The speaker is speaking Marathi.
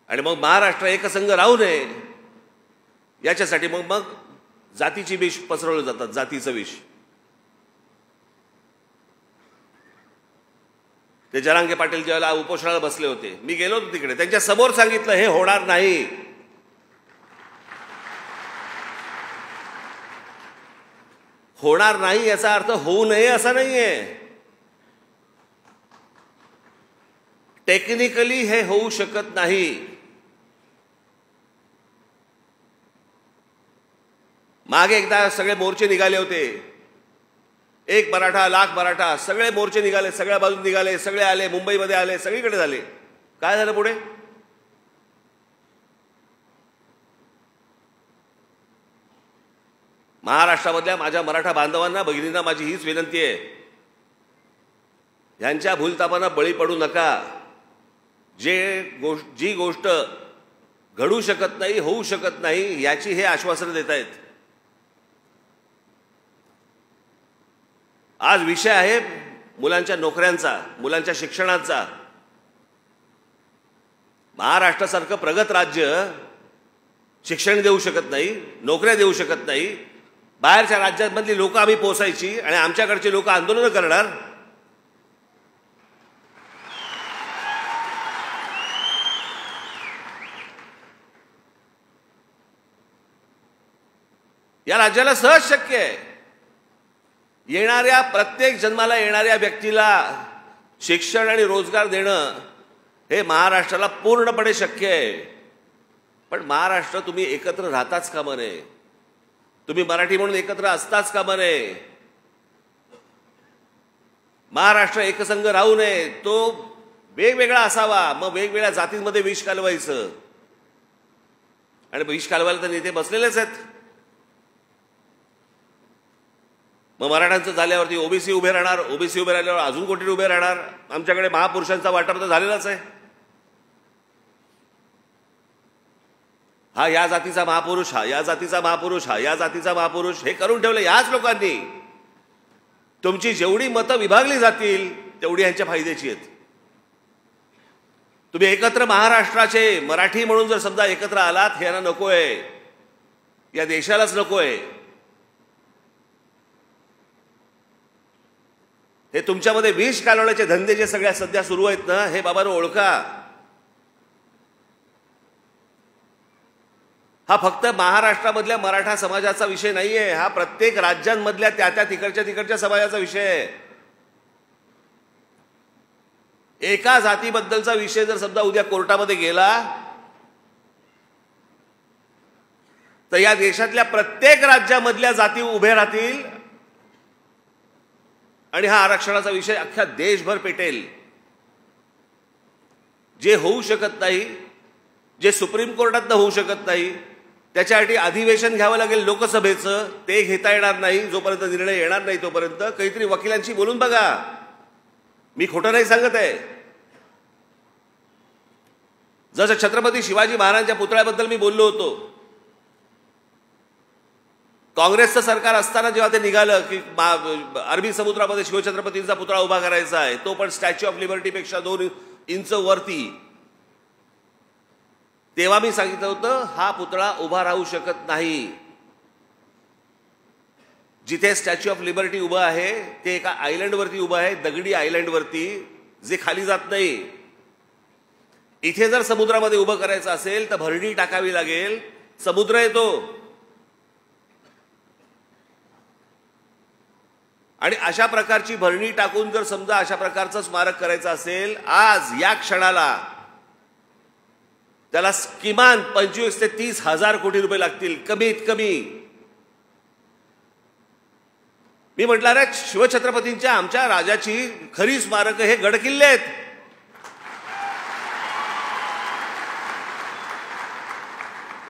आणि मग महाराष्ट्र एकसंघ राहू नये याच्यासाठी मग जातीची विष पसरवले जातात, जातीचं विष. ते जरांगे पाटील ज्यावेळेला उपोषणाला बसले होते, मी गेलो होतो तिकडे, त्यांच्या समोर सांगितलं हे होणार नाही. होणार नाही याचा अर्थ होऊ नये असा नाहीये. टेक्निकली हे होऊ शकत नाही. मागे एकदा सगळे मोर्चे निघाले होते, एक मराठा लाख मराठा, सगळे मोर्चे निघाले, सगळ्या बाजून निघाले, सगळे आले, मुंबईमध्ये आले, सगळीकडे झाले. काय झालं पुढे? महाराष्ट्रामधल्या माझ्या मराठा बांधवांना, भगिनींना माझी हीच विनंती आहे, यांच्या भूलतापांना बळी पडू नका. जी गोष्ट घडू शकत नाही, होऊ शकत नाही, याची हे आश्वासन देत आहेत. आज विषय आहे मुलांच्या नोकऱ्यांचा, मुलांच्या शिक्षणाचा. महाराष्ट्रासारखं प्रगत राज्य शिक्षण देऊ शकत नाही, नोकऱ्या देऊ शकत नाही. बाहेरच्या राज्यांमधली लोक आम्ही पोसायची आणि आमच्याकडचे लोक आंदोलन करणार. या राज्याला सहज शक्य आहे. येणाऱ्या प्रत्येक जन्माला येणाऱ्या व्यक्तीला शिक्षण आणि रोजगार देणं हे महाराष्ट्राला पूर्णपणे शक्य आहे. पण महाराष्ट्र तुम्ही एकत्र राहताच कामा नये, तुम्ही मराठी म्हणून एकत्र असताच कामा नये. महाराष्ट्र एकसंघ राहू नये, तो वेगवेगळा असावा. मग वेगवेगळ्या जातींमध्ये विष कालवायचं, आणि विष कालवायला तर नेते बसलेलेच आहेत. मग मराठ्यांचं झाल्यावरती ओबीसी उभे राहणार, ओबीसी उभे राहिल्यावर अजून कोणी उभे राहणार. आमच्याकडे महापुरुषांचा वाटप तर झालेलाच आहे. हा या जातीचा महापुरुष, हा या जातीचा महापुरुष, हा या जातीचा महापुरुष, हे करून ठेवलं याच लोकांनी. तुमची जेवढी मतं विभागली जातील तेवढी यांच्या फायद्याची आहेत. तुम्ही एकत्र महाराष्ट्राचे मराठी म्हणून जर समजा एकत्र आलात, हे यांना नकोय, या देशालाच नकोय. हे तुमच्यामध्ये विष कालवण्याचे धंदे जे सगळ्या सध्या सुरू आहेत ना, हे बाबांनो ओळखा. हा फक्त महाराष्ट्रामधल्या मराठा समाजाचा विषय नाहीये, हा प्रत्येक राज्यांमधल्या त्या तिकडच्या समाजाचा विषय आहे. एका जातीबद्दलचा विषय जर समजा उद्या कोर्टामध्ये गेला तर या देशातल्या प्रत्येक राज्यामधल्या जाती उभे राहतील आणि हा आरक्षणाचा विषय अख्ख्या देशभर पेटेल. जे होऊ शकत नाही, जे सुप्रीम कोर्टात होऊ शकत नाही, त्याच्यासाठी अधिवेशन घ्यावं लागेल लोकसभेचं. ते घेता येणार नाही जोपर्यंत निर्णय येणार नाही तोपर्यंत. काहीतरी वकिलांशी बोलून बघा, मी खोटं नाही सांगत आहे. जसं छत्रपती शिवाजी महाराजांच्या पुतळ्याबद्दल मी बोललो होतो, काँग्रेसचं सरकार असताना जेव्हा ते निघालं की अरबी समुद्रामध्ये शिवछत्रपतींचा पुतळा उभा करायचा आहे, तो पण स्टॅच्यू ऑफ लिबर्टीपेक्षा 2 इंच वरती, तेव्हा मी सांगितलं होतं हा पुतळा उभा राहू शकत नाही. जिथे स्टॅच्यू ऑफ लिबर्टी उभं आहे ते एका आयलंडवरती उभं आहे, दगडी आयलंडवरती, जे खाली जात नाही. इथे जर समुद्रामध्ये उभं करायचं असेल तर भरणी टाकावी लागेल, समुद्र येतो. आणि अशा प्रकारची भरणी टाकून जर समजा अशा प्रकारचं स्मारक करायचं असेल, आज या क्षणाला त्याला किमान 25 ते 30 हजार कोटी रुपये लागतील कमीत कमी. मी म्हटलं रे, शिवछत्रपतींच्या आमच्या राजाची खरी स्मारक हे गडकिल्ले आहेत.